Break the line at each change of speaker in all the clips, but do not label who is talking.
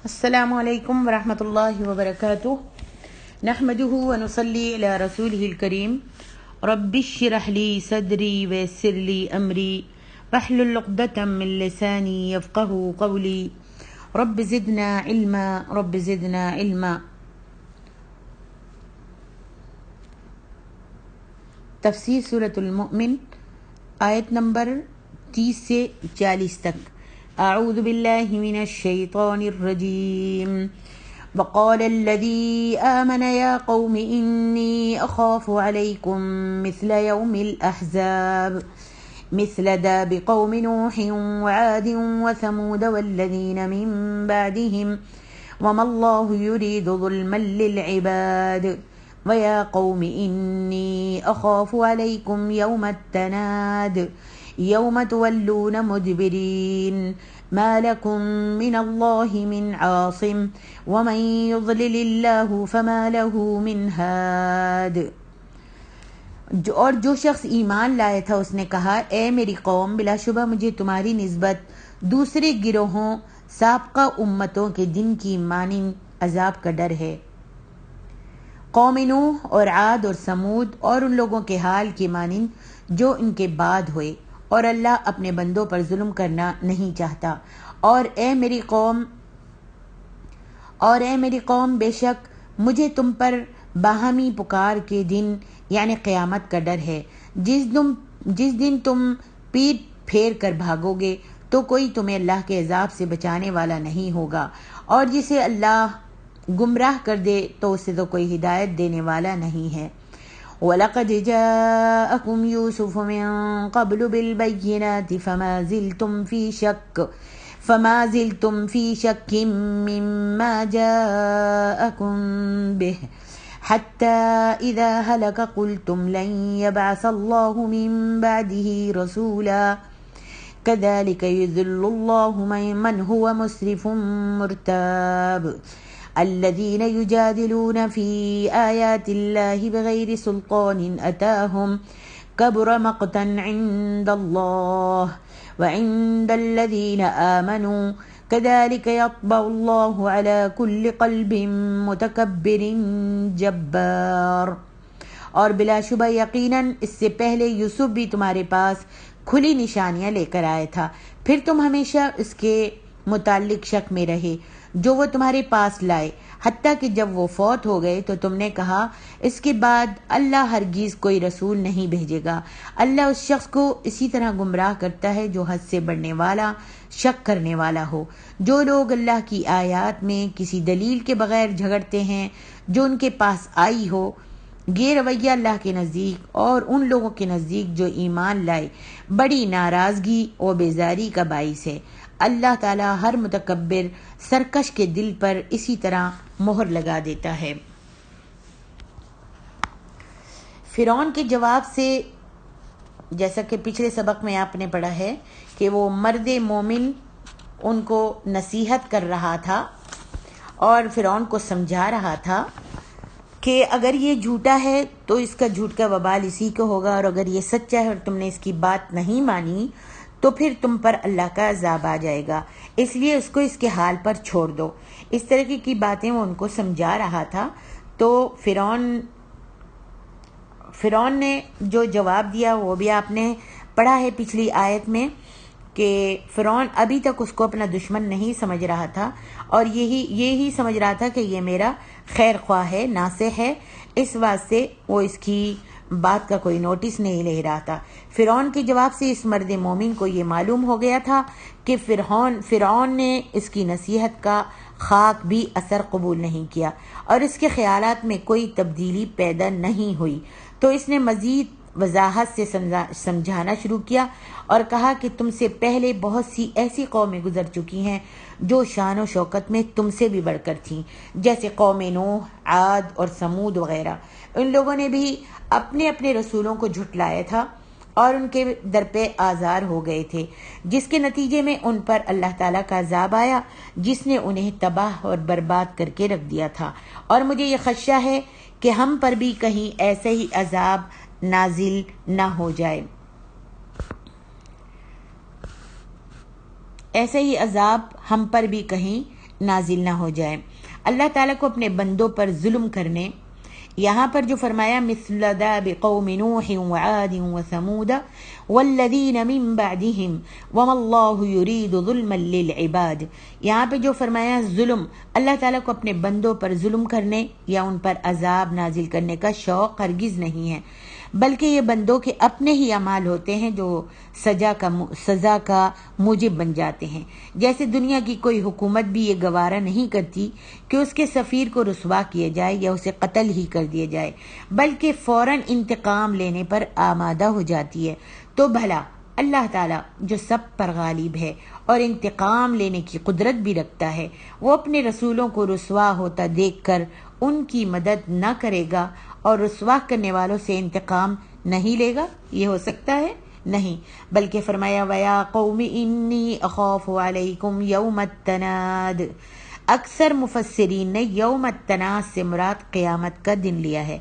السلام علیکم ورحمۃ اللہ وبرکاتہ نحمده ونصلی علی رسولہ الکریم رب اشرح لی صدری ویسر لی امری واحلل عقدۃ من لسانی یفقهوا قولی رب زدنا علما رب زدنا علما۔ تفسیر سورۃ المؤمن آیت نمبر 30 سے 40 تک۔ اعوذ باللہ من الشیطان الرجیم وقال الذی آمن یا قوم انی اخاف علیکم مثل یوم الاحزاب مثل داب قوم نوح وعاد وثمود والذین من بعدهم وما اللہ یرید ظلما للعباد وَيَا قَوْمِ إِنِّي أَخَافُ عَلَيْكُمْ يَوْمَ التَّنَادِ يَوْمَ تُوَلُّونَ مُدْبِرِينَ مَا لَكُمْ مِنَ اللَّهِ مِنْ عَاصِمٍ وَمَنْ يُضْلِلِ اللَّهُ فَمَا لَهُ مِنْ هَادٍ۔ اور جو شخص ایمان لائے تھا اس نے کہا، اے میری قوم، بلا شبہ مجھے تمہاری نسبت دوسرے گروہوں سابقہ امتوں کے دن کی مانند عذاب کا ڈر ہے، قوم نوح اور عاد اور سمود اور ان لوگوں کے حال کی مانند جو ان کے بعد ہوئے، اور اللہ اپنے بندوں پر ظلم کرنا نہیں چاہتا۔ اور اے میری قوم بے شک مجھے تم پر باہمی پکار کے دن یعنی قیامت کا ڈر ہے، جس دن تم پیٹ پھیر کر بھاگو گے تو کوئی تمہیں اللہ کے عذاب سے بچانے والا نہیں ہوگا، اور جسے اللہ گمراہ کر دے تو اسے تو کوئی ہدایت دینے والا نہیں ہے۔ وَلَقَدْ جَاءَكُمْ يُوسُفُ مِن قَبْلُ بِالْبَيِّنَاتِ فَمَا زِلْتُمْ فِي شَكٍّ مِّمَّا جَاءَكُمْ بِهِ حَتَّى إِذَا هَلَكَ قُلْتُمْ لَن يَبْعَثَ اللَّهُ مِن بَعْدِهِ رَسُولًا كَذَلِكَ يُضِلُّ اللَّهُ مَنْ هُوَ مُسْرِفٌ مُرْتَابٌ الذين يجادلون في آيات الله بغير سلطان أتاهم كبر مقتا عند الله وعند الذين آمنوا كذلك يطبع الله على كل قلب متكبر جبار۔ اور بلا شبہ یقیناً اس سے پہلے یوسف بھی تمہارے پاس کھلی نشانیاں لے کر آیا تھا، پھر تم ہمیشہ اس کے متعلق شک میں رہے جو وہ تمہارے پاس لائے، حتیٰ کہ جب وہ فوت ہو گئے تو تم نے کہا اس کے بعد اللہ ہرگز کوئی رسول نہیں بھیجے گا۔ اللہ اس شخص کو اسی طرح گمراہ کرتا ہے جو حد سے بڑھنے والا، شک کرنے والا ہو۔ جو لوگ اللہ کی آیات میں کسی دلیل کے بغیر جھگڑتے ہیں جو ان کے پاس آئی ہو، یہ رویہ اللہ کے نزدیک اور ان لوگوں کے نزدیک جو ایمان لائے بڑی ناراضگی اور بیزاری کا باعث ہے۔ اللہ تعالیٰ ہر متکبر سرکش کے دل پر اسی طرح مہر لگا دیتا ہے۔ فرعون کے جواب سے، جیسا کہ پچھلے سبق میں آپ نے پڑھا ہے کہ وہ مرد مومن ان کو نصیحت کر رہا تھا اور فرعون کو سمجھا رہا تھا کہ اگر یہ جھوٹا ہے تو اس کا جھوٹ کا وبال اسی کو ہوگا، اور اگر یہ سچا ہے اور تم نے اس کی بات نہیں مانی تو پھر تم پر اللہ کا عذاب آ جائے گا، اس لیے اس کو اس کے حال پر چھوڑ دو۔ اس طرح کی باتیں وہ ان کو سمجھا رہا تھا۔ تو فرعون نے جو جواب دیا وہ بھی آپ نے پڑھا ہے پچھلی آیت میں کہ فرعون ابھی تک اس کو اپنا دشمن نہیں سمجھ رہا تھا، اور یہی سمجھ رہا تھا کہ یہ میرا خیر خواہ ہے، ناصح ہے، اس واسطے وہ اس کی بات کا کوئی نوٹس نہیں لے رہا تھا۔ فرعون کے جواب سے اس مرد مومن کو یہ معلوم ہو گیا تھا کہ فرعون نے اس کی نصیحت کا خاک بھی اثر قبول نہیں کیا اور اس کے خیالات میں کوئی تبدیلی پیدا نہیں ہوئی، تو اس نے مزید وضاحت سے سمجھانا شروع کیا اور کہا کہ تم سے پہلے بہت سی ایسی قومیں گزر چکی ہیں جو شان و شوکت میں تم سے بھی بڑھ کر تھیں، جیسے قوم نوح، عاد اور سمود وغیرہ۔ ان لوگوں نے بھی اپنے اپنے رسولوں کو جھٹلایا تھا اور ان کے در پہ آزار ہو گئے تھے، جس کے نتیجے میں ان پر اللہ تعالیٰ کا عذاب آیا جس نے انہیں تباہ اور برباد کر کے رکھ دیا تھا۔ اور مجھے یہ خدشہ ہے کہ ہم پر بھی کہیں ایسے ہی عذاب نازل نہ ہو جائے، ایسے ہی عذاب ہم پر بھی کہیں نازل نہ ہو جائے۔ اللہ تعالیٰ کو اپنے بندوں پر ظلم کرنے، یہاں پر جو فرمایا مثل داب قوم نوح وعاد وثمود والذین من بعدهم وما اللہ یرید ظلما للعباد، یہاں پہ جو فرمایا ظلم، اللہ تعالیٰ کو اپنے بندوں پر ظلم کرنے یا ان پر عذاب نازل کرنے کا شوق ہرگز نہیں ہے، بلکہ یہ بندوں کے اپنے ہی اعمال ہوتے ہیں جو سزا کا موجب بن جاتے ہیں۔ جیسے دنیا کی کوئی حکومت بھی یہ گوارا نہیں کرتی کہ اس کے سفیر کو رسوا کیا جائے یا اسے قتل ہی کر دیا جائے، بلکہ فوراً انتقام لینے پر آمادہ ہو جاتی ہے۔ تو بھلا اللہ تعالیٰ جو سب پر غالب ہے اور انتقام لینے کی قدرت بھی رکھتا ہے، وہ اپنے رسولوں کو رسوا ہوتا دیکھ کر ان کی مدد نہ کرے گا اور رسوا کرنے والوں سے انتقام نہیں لے گا؟ یہ ہو سکتا ہے؟ نہیں، بلکہ فرمایا وَيَا قَوْمِ إِنِّي أَخَافُ عَلَيْكُمْ يَوْمَ التَّنَادِ۔ اکثر مفسرین نے یوم التناد سے مراد قیامت کا دن لیا ہے،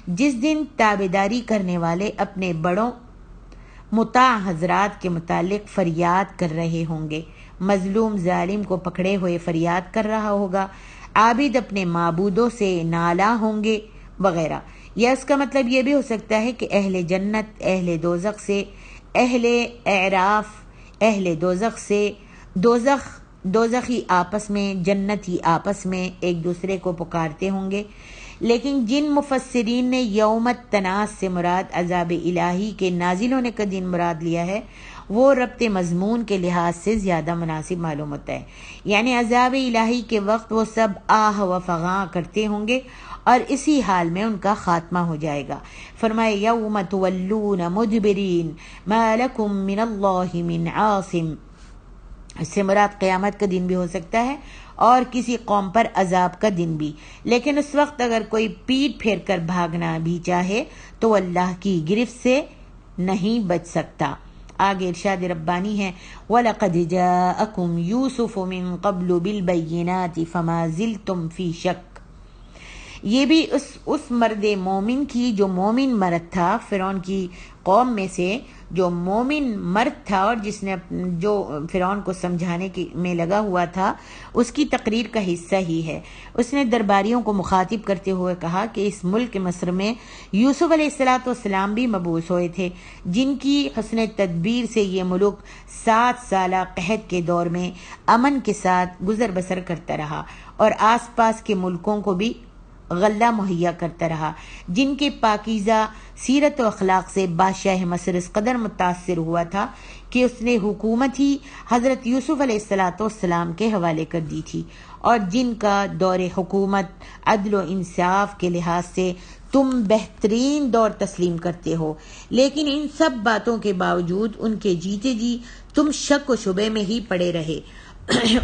جس دن تابعداری کرنے والے اپنے بڑوں مطاع حضرات کے متعلق فریاد کر رہے ہوں گے، مظلوم ظالم کو پکڑے ہوئے فریاد کر رہا ہوگا، عابد اپنے معبودوں سے نالاں ہوں گے وغیرہ۔ یا اس کا مطلب یہ بھی ہو سکتا ہے کہ اہل جنت اہل دوزخ سے، اہل اعراف اہل دوزخ سے، دوزخی آپس میں، جنتی آپس میں ایک دوسرے کو پکارتے ہوں گے۔ لیکن جن مفسرین نے یوم التناد سے مراد عذاب الہی کے نازل ہونے کا دن مراد لیا ہے، وہ ربط مضمون کے لحاظ سے زیادہ مناسب معلوم ہوتا ہے، یعنی عذاب الہی کے وقت وہ سب آہ و فغاں کرتے ہوں گے اور اسی حال میں ان کا خاتمہ ہو جائے گا۔ فرمائے یوم تولون مدبرین ما لکم من اللہ من عاصم، اس سے مراد قیامت کا دن بھی ہو سکتا ہے اور کسی قوم پر عذاب کا دن بھی، لیکن اس وقت اگر کوئی پیٹ پھیر کر بھاگنا بھی چاہے تو اللہ کی گرفت سے نہیں بچ سکتا۔ آگے ارشاد ربانی ہے وَلَقَدْ جَاءَكُمْ يُوسُفُ مِن قَبْلُ بِالْبَيِّنَاتِ فَمَا زِلْتُمْ فِي شَكٍّ، یہ بھی اس مرد مومن کی جو مومن مرد تھا، فرعون کی قوم میں سے جو مومن مرد تھا اور جس نے جو فرعون کو سمجھانے میں لگا ہوا تھا، اس کی تقریر کا حصہ ہی ہے۔ اس نے درباریوں کو مخاطب کرتے ہوئے کہا کہ اس ملک مصر میں یوسف علیہ السلام بھی مبعوث ہوئے تھے، جن کی حسن تدبیر سے یہ ملک 7 سالہ قحط کے دور میں امن کے ساتھ گزر بسر کرتا رہا اور آس پاس کے ملکوں کو بھی غلہ مہیا کرتا رہا، جن کے پاکیزہ سیرت و اخلاق سے بادشاہ مصر اس قدر متاثر ہوا تھا کہ اس نے حکومت ہی حضرت یوسف علیہ السلام کے حوالے کر دی تھی، اور جن کا دور حکومت عدل و انصاف کے لحاظ سے تم بہترین دور تسلیم کرتے ہو، لیکن ان سب باتوں کے باوجود ان کے جیتے جی تم شک و شبے میں ہی پڑے رہے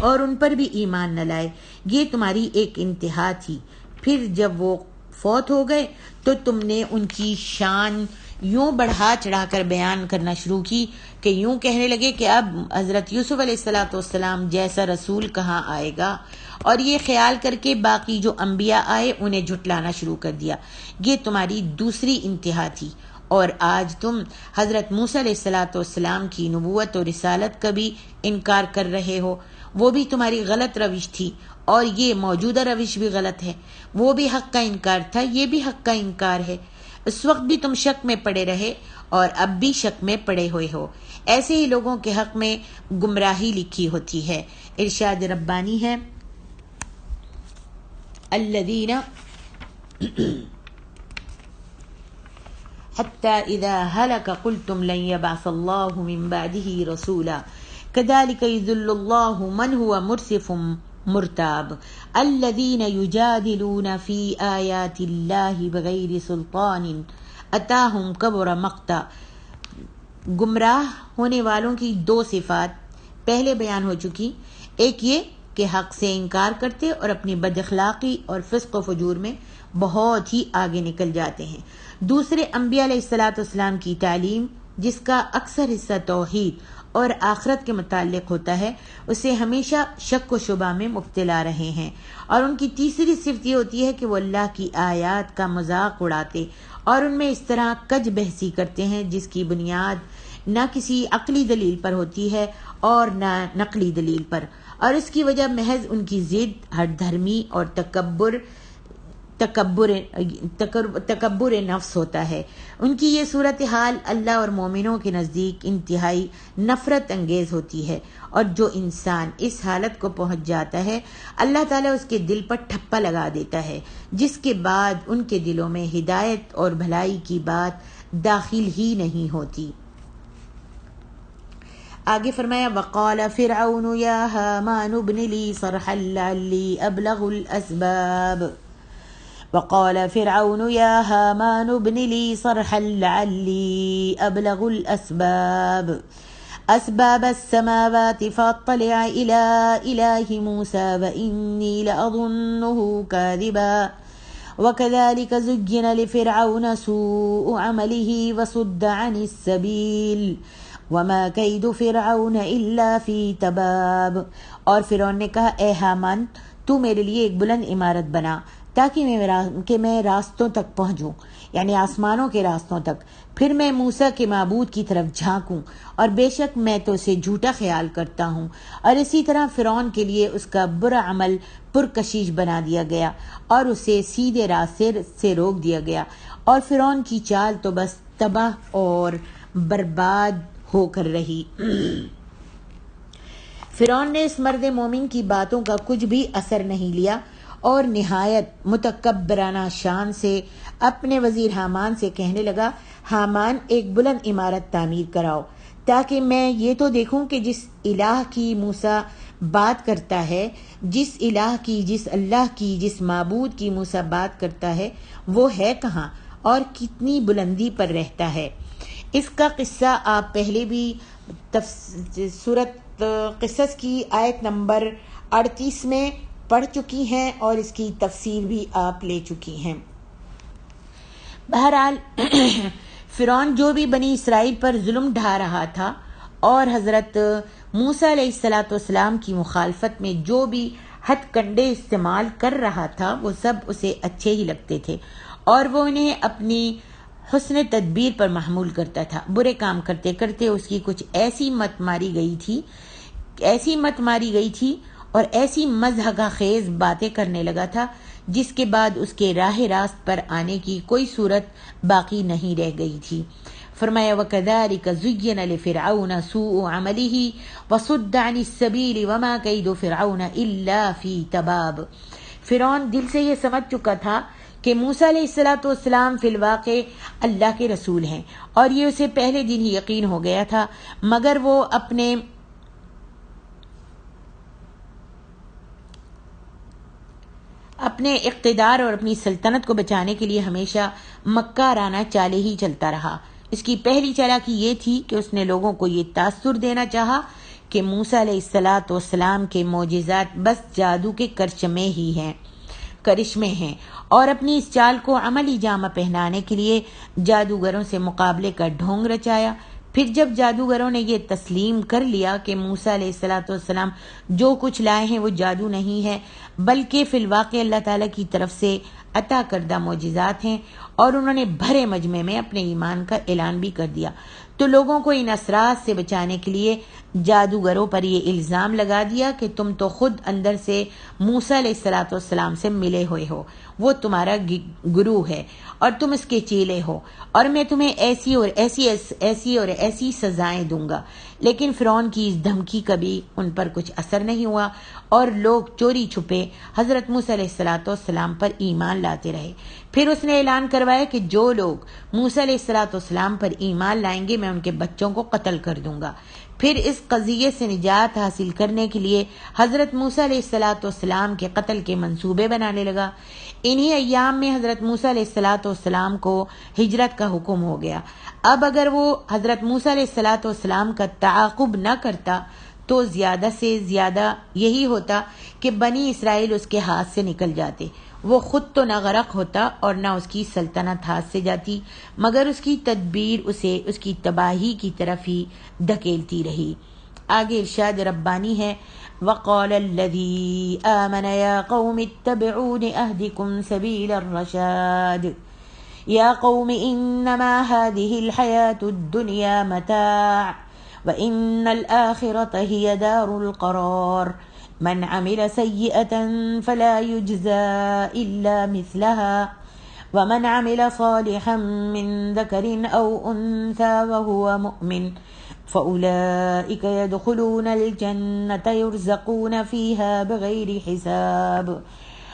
اور ان پر بھی ایمان نہ لائے۔ یہ تمہاری ایک انتہا تھی۔ پھر جب وہ فوت ہو گئے تو تم نے ان کی شان یوں بڑھا چڑھا کر بیان کرنا شروع کی کہ یوں کہنے لگے کہ اب حضرت یوسف علیہ السلام جیسا رسول کہاں آئے گا، اور یہ خیال کر کے باقی جو انبیاء آئے انہیں جھٹلانا شروع کر دیا۔ یہ تمہاری دوسری انتہا تھی، اور آج تم حضرت موسیٰ علیہ السلام کی نبوت اور رسالت کا بھی انکار کر رہے ہو۔ وہ بھی تمہاری غلط روش تھی اور یہ موجودہ روش بھی غلط ہے۔ وہ بھی حق کا انکار تھا، یہ بھی حق کا انکار ہے۔ اس وقت بھی تم شک میں پڑے رہے اور اب بھی شک میں پڑے ہوئے ہو۔ ایسے ہی لوگوں کے حق میں گمراہی لکھی ہوتی ہے۔ ارشاد ربانی ہے الذین حتی اذا ہلک قلتم لن یبعث اللہ من بعدہ رسولا كذلك يذل الله من هو مرسف مرتاب الذين يجادلون في آيات الله بغير سلطان أتاهم كبر مقتا۔ گمراہ ہونے والوں کی 2 صفات پہلے بیان ہو چکی، ایک یہ کہ حق سے انکار کرتے اور اپنی بد اخلاقی اور فسق و فجور میں بہت ہی آگے نکل جاتے ہیں۔ دوسرے انبیاء علیہ السلام کی تعلیم، جس کا اکثر حصہ توحید اور آخرت کے متعلق ہوتا ہے، اسے ہمیشہ شک و شبہ میں مبتلا رہے ہیں، اور ان کی تیسری صفت یہ ہوتی ہے کہ وہ اللہ کی آیات کا مذاق اڑاتے اور ان میں اس طرح کج بحثی کرتے ہیں جس کی بنیاد نہ کسی عقلی دلیل پر ہوتی ہے اور نہ نقلی دلیل پر، اور اس کی وجہ محض ان کی ضد، ہٹ دھرمی اور تکبر نفس ہوتا ہے۔ ان کی یہ صورتحال اللہ اور مومنوں کے نزدیک انتہائی نفرت انگیز ہوتی ہے، اور جو انسان اس حالت کو پہنچ جاتا ہے اللہ تعالیٰ اس کے دل پر ٹھپا لگا دیتا ہے، جس کے بعد ان کے دلوں میں ہدایت اور بھلائی کی بات داخل ہی نہیں ہوتی۔ آگے فرمایا وقال فرعون یا ہامان ابن لی صرحا لعلی ابلغ الاسباب وقال فرعون یا ہامان ابن لی صرحا لعلی ابلغ الاسباب اسباب السماوات فاطلع الى الہ موسى وانی لأظنه كاذبا وكذلك زين لفرعون سوء عمله وصد عن السبيل وما كيد فرعون الا في تباب۔ اور فرعون نے کہا اے حامان تو میرے لیے ایک بلند عمارت بنا تاکہ میں راستوں تک پہنچوں، یعنی آسمانوں کے راستوں تک، پھر میں موسیٰ کے معبود کی طرف جھانکوں، اور بے شک میں تو اسے جھوٹا خیال کرتا ہوں۔ اور اسی طرح فرعون کے لیے اس کا برا عمل پرکشش بنا دیا گیا اور اسے سیدھے راستے سے روک دیا گیا، اور فرعون کی چال تو بس تباہ اور برباد ہو کر رہی۔ فرعون نے اس مرد مومن کی باتوں کا کچھ بھی اثر نہیں لیا، اور نہایت متکبرانہ شان سے اپنے وزیر حامان سے کہنے لگا حامان ایک بلند عمارت تعمیر کراؤ تاکہ میں یہ تو دیکھوں کہ جس الہ کی موسیٰ بات کرتا ہے، جس اللہ کی جس معبود کی موسیٰ بات کرتا ہے وہ ہے کہاں اور کتنی بلندی پر رہتا ہے۔ اس کا قصہ آپ پہلے بھی سورۃ قصص کی آیت نمبر 38 میں پڑھ چکی ہیں اور اس کی تفسیر بھی آپ لے چکی ہیں۔ بہرحال فرعون جو بھی بنی اسرائیل پر ظلم ڈھا رہا تھا اور حضرت موسیٰ علیہ السلام کی مخالفت میں جو بھی ہتھ کنڈے استعمال کر رہا تھا وہ سب اسے اچھے ہی لگتے تھے، اور وہ انہیں اپنی حسن تدبیر پر محمول کرتا تھا۔ برے کام کرتے کرتے اس کی کچھ ایسی مت ماری گئی تھی اور ایسی مضحکہ خیز باتیں کرنے لگا تھا جس کے بعد اس کے راہ راست پر آنے کی کوئی صورت باقی نہیں رہ گئی تھی۔ فرمایا وَكَذَلِكَ زُيِّنَ لِفِرْعَوْنَ سُوءُ عَمَلِهِ وَصُدَّ عَنِ السَّبِيلِ وَمَا كَيْدُ فِرْعَوْنَ إِلَّا فِي تَبَابٍ۔ فرعون دل سے یہ سمجھ چکا تھا کہ موسیٰ علیہ السلام فی الواقع اللہ کے رسول ہیں، اور یہ اسے پہلے دن ہی یقین ہو گیا تھا، مگر وہ اپنے اقتدار اور اپنی سلطنت کو بچانے کے لیے ہمیشہ مکارانہ چالیں ہی چلتا رہا۔ اس کی پہلی چالاکی یہ تھی کہ اس نے لوگوں کو یہ تاثر دینا چاہا کہ موسیٰ علیہ السلام کے معجزات بس جادو کے کرشمے ہیں، اور اپنی اس چال کو عملی جامہ پہنانے کے لیے جادوگروں سے مقابلے کا ڈھونگ رچایا۔ پھر جب جادوگروں نے یہ تسلیم کر لیا کہ موسیٰ علیہ السلام جو کچھ لائے ہیں وہ جادو نہیں ہے بلکہ فی الواقع اللہ تعالیٰ کی طرف سے عطا کردہ معجزات ہیں، اور انہوں نے بھرے مجمع میں اپنے ایمان کا اعلان بھی کر دیا، تو لوگوں کو ان اثرات سے بچانے کے لیے جادوگروں پر یہ الزام لگا دیا کہ تم تو خود اندر سے موسیٰ علیہ السلام سے ملے ہوئے ہو، وہ تمہارا گرو ہے اور تم اس کے چیلے ہو، اور میں تمہیں ایسی اور ایسی سزائیں دوں گا۔ لیکن فرعون کی اس دھمکی کا بھی ان پر کچھ اثر نہیں ہوا، اور لوگ چوری چھپے حضرت موسیٰ علیہ السلام پر ایمان لاتے رہے۔ پھر اس نے اعلان کروایا کہ جو لوگ موسیٰ علیہ السلام پر ایمان لائیں گے میں ان کے بچوں کو قتل کر دوں گا۔ پھر اس قضیے سے نجات حاصل کرنے کے لیے حضرت موسیٰ علیہ السلام کے قتل کے منصوبے بنانے لگا۔ انہی ایام میں حضرت موسیٰ علیہ السلام کو ہجرت کا حکم ہو گیا۔ اب اگر وہ حضرت موسیٰ علیہ السلام کا تعاقب نہ کرتا تو زیادہ سے زیادہ یہی ہوتا کہ بنی اسرائیل اس کے ہاتھ سے نکل جاتے، وہ خود تو نہ غرق ہوتا اور نہ اس کی سلطنت ہاتھ سے جاتی، مگر اس کی تدبیر اسے اس کی تباہی کی طرف ہی دھکیلتی رہی۔ آگے ارشاد ربانی ہے وَقَالَ الَّذِي آمَنَ يَا قَوْمِ اتَّبِعُونِ أَهْدِكُمْ سَبِيلَ الرَّشَادِ يَا قَوْمِ إِنَّمَا هَذِهِ الْحَيَاةُ الدُّنْيَا مَتَاعٌ وَإِنَّ الْآخِرَةَ هِيَ دَارُ الْقَرَارِ من عمل سيئة فلا يجزى إلا مثلها ومن عمل صالحا من ذكر أو أنثى وهو مؤمن فأولئك يدخلون الجنة يرزقون فيها بغير حساب.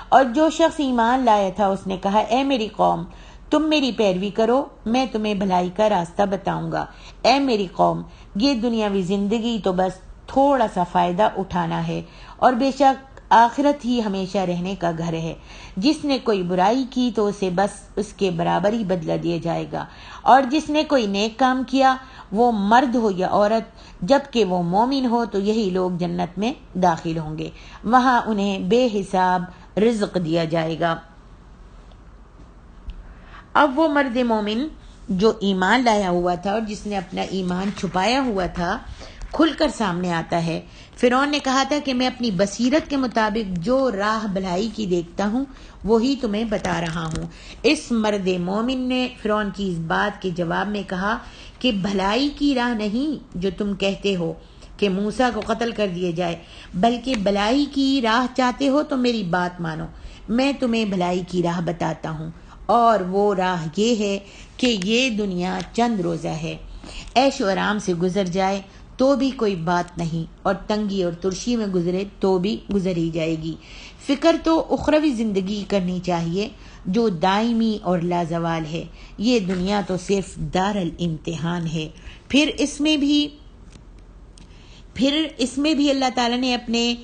اور جو شخص ایمان لایا تھا اس نے کہا اے میری قوم تم میری پیروی کرو، میں تمہیں بھلائی کا راستہ بتاؤں گا. اے میری قوم یہ دنیاوی زندگی تو بس تھوڑا سا فائدہ اٹھانا ہے، اور بے شک آخرت ہی ہمیشہ رہنے کا گھر ہے. جس نے کوئی برائی کی تو اسے بس اس کے برابر ہی بدلہ دیا جائے گا، اور جس نے کوئی نیک کام کیا وہ مرد ہو یا عورت جبکہ وہ مومن ہو تو یہی لوگ جنت میں داخل ہوں گے، وہاں انہیں بے حساب رزق دیا جائے گا. اب وہ مرد مومن جو ایمان لایا ہوا تھا اور جس نے اپنا ایمان چھپایا ہوا تھا کھل کر سامنے آتا ہے. فرعون نے کہا تھا کہ میں اپنی بصیرت کے مطابق جو راہ بھلائی کی دیکھتا ہوں وہی تمہیں بتا رہا ہوں. اس مرد مومن نے فرعون کی اس بات کے جواب میں کہا کہ بھلائی کی راہ نہیں جو تم کہتے ہو کہ موسیٰ کو قتل کر دیا جائے، بلکہ بھلائی کی راہ چاہتے ہو تو میری بات مانو، میں تمہیں بھلائی کی راہ بتاتا ہوں. اور وہ راہ یہ ہے کہ یہ دنیا چند روزہ ہے، عیش و آرام سے گزر جائے تو بھی کوئی بات نہیں، اور تنگی اور ترشی میں گزرے تو بھی گزر ہی جائے گی. فکر تو اخروی زندگی کرنی چاہیے جو دائمی اور لازوال ہے. یہ دنیا تو صرف دار الامتحان ہے. پھر اس میں بھی اللہ تعالیٰ نے اپنے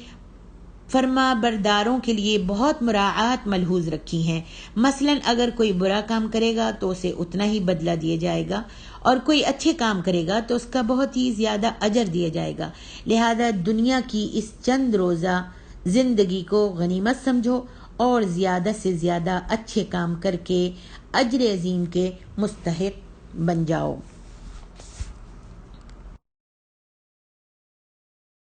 فرما برداروں کے لیے بہت مراعات ملحوظ رکھی ہیں. مثلا اگر کوئی برا کام کرے گا تو اسے اتنا ہی بدلہ دیا جائے گا، اور کوئی اچھے کام کرے گا تو اس کا بہت ہی زیادہ اجر دیا جائے گا. لہذا دنیا کی اس چند روزہ زندگی کو غنیمت سمجھو اور زیادہ سے زیادہ اچھے کام کر کے اجر عظیم کے مستحق بن جاؤ.